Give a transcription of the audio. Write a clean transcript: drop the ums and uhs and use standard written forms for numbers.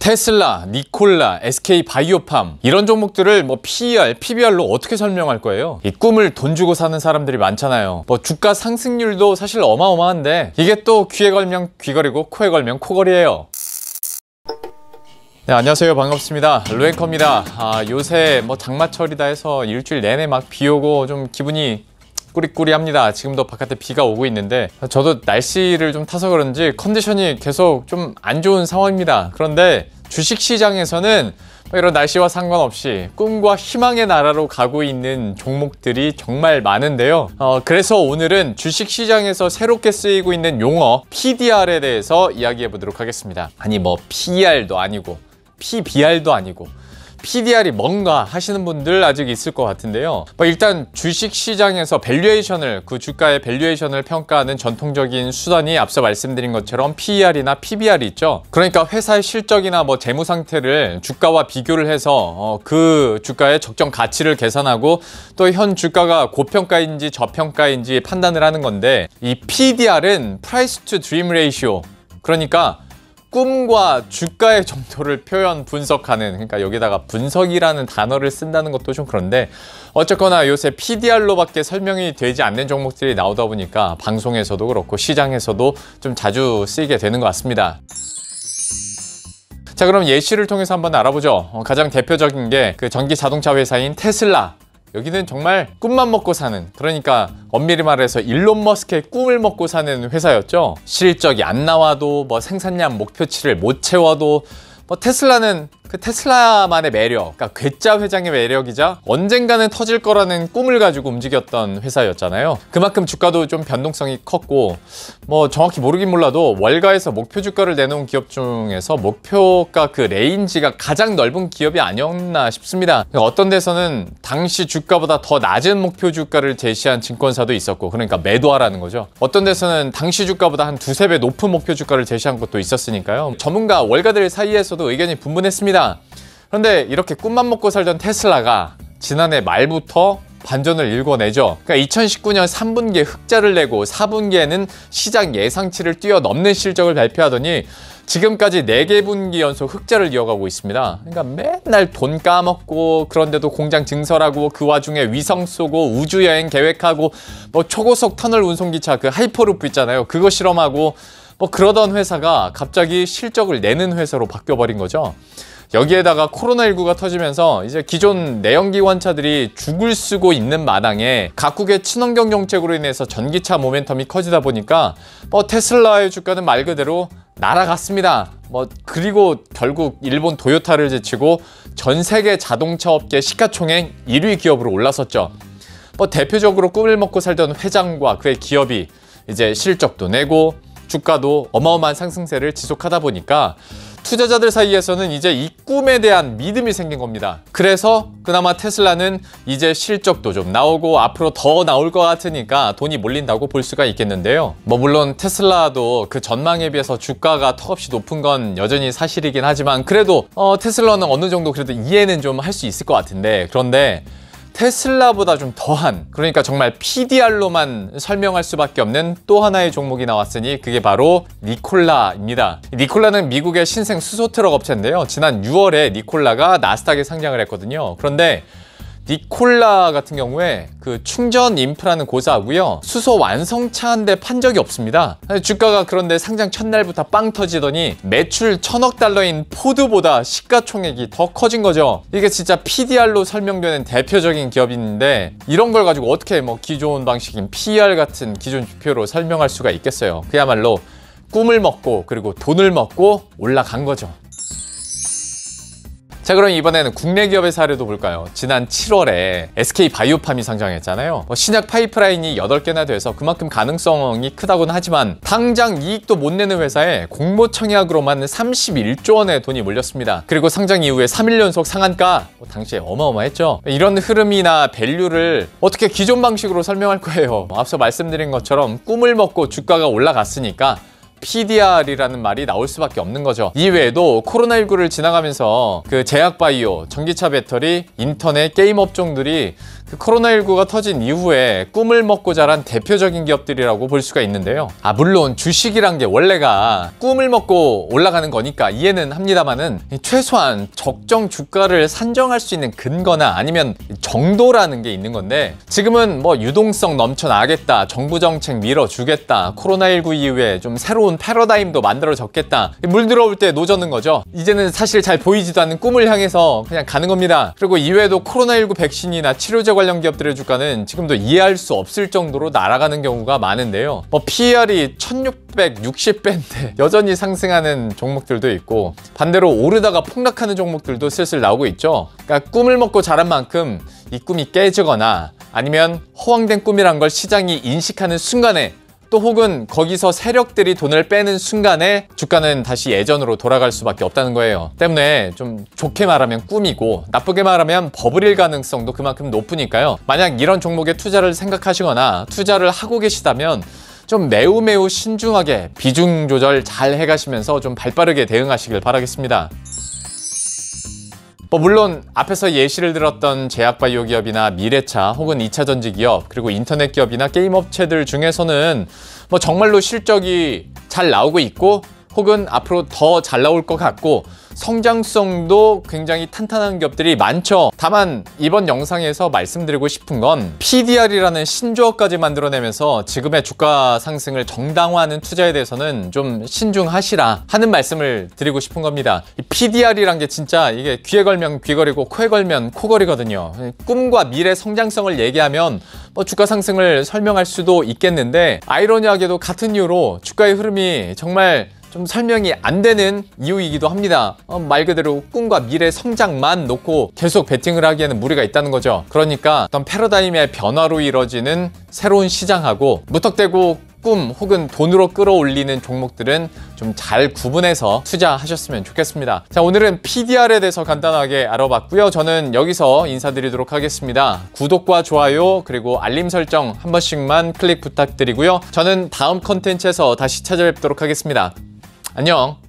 테슬라, 니콜라, SK바이오팜 이런 종목들을 PER, PBR로 어떻게 설명할 거예요? 이 꿈을 돈 주고 사는 사람들이 많잖아요. 주가 상승률도 사실 어마어마한데 이게 또 귀에 걸면 귀걸이고 코에 걸면 코걸이에요. 네, 안녕하세요. 반갑습니다. 루앵커입니다. 요새 장마철이다 해서 일주일 내내 막 비 오고 좀 기분이 꾸리꾸리합니다. 지금도 바깥에 비가 오고 있는데 저도 날씨를 좀 타서 그런지 컨디션이 계속 좀 안 좋은 상황입니다. 그런데 주식시장에서는 이런 날씨와 상관없이 꿈과 희망의 나라로 가고 있는 종목들이 정말 많은데요. 그래서 오늘은 주식시장에서 새롭게 쓰이고 있는 용어 PDR에 대해서 이야기해 보도록 하겠습니다. 아니 PER도 아니고 PBR도 아니고 PDR이 뭔가 하시는 분들 아직 있을 것 같은데요. 일단 주식시장에서 밸류에이션을, 그 주가의 밸류에이션을 평가하는 전통적인 수단이 앞서 말씀드린 것처럼 PER이나 PBR이 있죠. 그러니까 회사의 실적이나 재무 상태를 주가와 비교를 해서 그 주가의 적정 가치를 계산하고 또 현 주가가 고평가인지 저평가인지 판단을 하는 건데, 이 PDR은 Price to Dream Ratio, 그러니까 꿈과 주가의 정도를 분석하는, 그러니까 여기다가 분석이라는 단어를 쓴다는 것도 좀 그런데 어쨌거나 요새 PDR로밖에 설명이 되지 않는 종목들이 나오다 보니까 방송에서도 그렇고 시장에서도 좀 자주 쓰이게 되는 것 같습니다. 자, 그럼 예시를 통해서 한번 알아보죠. 가장 대표적인 게 그 전기 자동차 회사인 테슬라. 여기는 정말 꿈만 먹고 사는, 그러니까 엄밀히 말해서 일론 머스크의 꿈을 먹고 사는 회사였죠. 실적이 안 나와도 생산량 목표치를 못 채워도 테슬라는 그 테슬라만의 매력, 그러니까 괴짜 회장의 매력이자 언젠가는 터질 거라는 꿈을 가지고 움직였던 회사였잖아요. 그만큼 주가도 좀 변동성이 컸고, 정확히 모르긴 몰라도 월가에서 목표 주가를 내놓은 기업 중에서 목표가 그 레인지가 가장 넓은 기업이 아니었나 싶습니다. 어떤 데서는 당시 주가보다 더 낮은 목표 주가를 제시한 증권사도 있었고, 그러니까 매도하라는 거죠. 어떤 데서는 당시 주가보다 한 두세 배 높은 목표 주가를 제시한 것도 있었으니까요. 전문가 월가들 사이에서도 의견이 분분했습니다. 그런데 이렇게 꿈만 먹고 살던 테슬라가 지난해 말부터 반전을 일궈내죠. 그러니까 2019년 3분기에 흑자를 내고 4분기에는 시장 예상치를 뛰어넘는 실적을 발표하더니 지금까지 4개 분기 연속 흑자를 이어가고 있습니다. 그러니까 맨날 돈 까먹고, 그런데도 공장 증설하고, 그 와중에 위성 쏘고, 우주여행 계획하고, 초고속 터널 운송기차 그 하이퍼루프 있잖아요. 그거 실험하고 그러던 회사가 갑자기 실적을 내는 회사로 바뀌어버린 거죠. 여기에다가 코로나19가 터지면서 이제 기존 내연기관차들이 죽을 쓰고 있는 마당에 각국의 친환경 정책으로 인해서 전기차 모멘텀이 커지다 보니까 테슬라의 주가는 말 그대로 날아갔습니다. 그리고 결국 일본 도요타를 제치고 전 세계 자동차 업계 시가총액 1위 기업으로 올라섰죠. 대표적으로 꿈을 먹고 살던 회장과 그의 기업이 이제 실적도 내고 주가도 어마어마한 상승세를 지속하다 보니까 투자자들 사이에서는 이제 이 꿈에 대한 믿음이 생긴 겁니다. 그래서 그나마 테슬라는 이제 실적도 좀 나오고 앞으로 더 나올 것 같으니까 돈이 몰린다고 볼 수가 있겠는데요. 물론 테슬라도 그 전망에 비해서 주가가 턱없이 높은 건 여전히 사실이긴 하지만, 그래도 테슬라는 어느 정도 그래도 이해는 좀 할 수 있을 것 같은데, 그런데 테슬라보다 좀 더한, 그러니까 정말 PDR로만 설명할 수밖에 없는 또 하나의 종목이 나왔으니 그게 바로 니콜라입니다. 니콜라는 미국의 신생 수소 트럭 업체인데요. 지난 6월에 니콜라가 나스닥에 상장을 했거든요. 그런데 니콜라 같은 경우에 그 충전 인프라는 고사하고요, 수소 완성차 한 대 판 적이 없습니다. 주가가 그런데 상장 첫날부터 빵 터지더니 매출 1000억 달러인 포드보다 시가총액이 더 커진 거죠. 이게 진짜 PDR로 설명되는 대표적인 기업인데, 이런 걸 가지고 어떻게 기존 방식인 PER 같은 기존 지표로 설명할 수가 있겠어요. 그야말로 꿈을 먹고 그리고 돈을 먹고 올라간 거죠. 자, 그럼 이번에는 국내 기업의 사례도 볼까요? 지난 7월에 SK바이오팜이 상장했잖아요. 신약 파이프라인이 8개나 돼서 그만큼 가능성이 크다고는 하지만 당장 이익도 못 내는 회사에 공모청약으로만 31조 원의 돈이 몰렸습니다. 그리고 상장 이후에 3일 연속 상한가, 당시에 어마어마했죠. 이런 흐름이나 밸류를 어떻게 기존 방식으로 설명할 거예요? 앞서 말씀드린 것처럼 꿈을 먹고 주가가 올라갔으니까 PDR이라는 말이 나올 수밖에 없는 거죠. 이외에도 코로나19를 지나가면서 그 제약바이오, 전기차 배터리, 인터넷, 게임 업종들이 코로나19가 터진 이후에 꿈을 먹고 자란 대표적인 기업들이라고 볼 수가 있는데요. 물론 주식이란 게 원래가 꿈을 먹고 올라가는 거니까 이해는 합니다만은 최소한 적정 주가를 산정할 수 있는 근거나 아니면 정도라는 게 있는 건데, 지금은 뭐 유동성 넘쳐나겠다, 정부 정책 밀어주겠다, 코로나19 이후에 좀 새로운 패러다임도 만들어졌겠다, 물 들어올 때 노젓는 거죠. 이제는 사실 잘 보이지도 않는 꿈을 향해서 그냥 가는 겁니다. 그리고 이외에도 코로나19 백신이나 치료제 관련 기업들의 주가는 지금도 이해할 수 없을 정도로 날아가는 경우가 많은데요. PER이 1660배인데 여전히 상승하는 종목들도 있고, 반대로 오르다가 폭락하는 종목들도 슬슬 나오고 있죠. 그러니까 꿈을 먹고 자란 만큼 이 꿈이 깨지거나 아니면 허황된 꿈이란 걸 시장이 인식하는 순간에, 또 혹은 거기서 세력들이 돈을 빼는 순간에 주가는 다시 예전으로 돌아갈 수밖에 없다는 거예요. 때문에 좀 좋게 말하면 꿈이고 나쁘게 말하면 버블일 가능성도 그만큼 높으니까요. 만약 이런 종목에 투자를 생각하시거나 투자를 하고 계시다면 좀 매우 신중하게 비중 조절 잘 해가시면서 좀 발빠르게 대응하시길 바라겠습니다. 물론 앞에서 예시를 들었던 제약바이오 기업이나 미래차 혹은 2차전지 기업, 그리고 인터넷 기업이나 게임 업체들 중에서는 정말로 실적이 잘 나오고 있고 혹은 앞으로 더 잘 나올 것 같고 성장성도 굉장히 탄탄한 기업들이 많죠. 다만 이번 영상에서 말씀드리고 싶은 건 PDR이라는 신조어까지 만들어내면서 지금의 주가 상승을 정당화하는 투자에 대해서는 좀 신중하시라 하는 말씀을 드리고 싶은 겁니다. 이 PDR이란 게 진짜 이게 귀에 걸면 귀걸이고 코에 걸면 코걸이거든요. 꿈과 미래 성장성을 얘기하면 주가 상승을 설명할 수도 있겠는데, 아이러니하게도 같은 이유로 주가의 흐름이 정말 좀 설명이 안 되는 이유이기도 합니다. 말 그대로 꿈과 미래 성장만 놓고 계속 베팅을 하기에는 무리가 있다는 거죠. 그러니까 어떤 패러다임의 변화로 이뤄지는 새로운 시장하고 무턱대고 꿈 혹은 돈으로 끌어올리는 종목들은 좀 잘 구분해서 투자하셨으면 좋겠습니다. 자, 오늘은 PDR에 대해서 간단하게 알아봤고요. 저는 여기서 인사드리도록 하겠습니다. 구독과 좋아요 그리고 알림 설정 한 번씩만 클릭 부탁드리고요. 저는 다음 컨텐츠에서 다시 찾아뵙도록 하겠습니다. 안녕.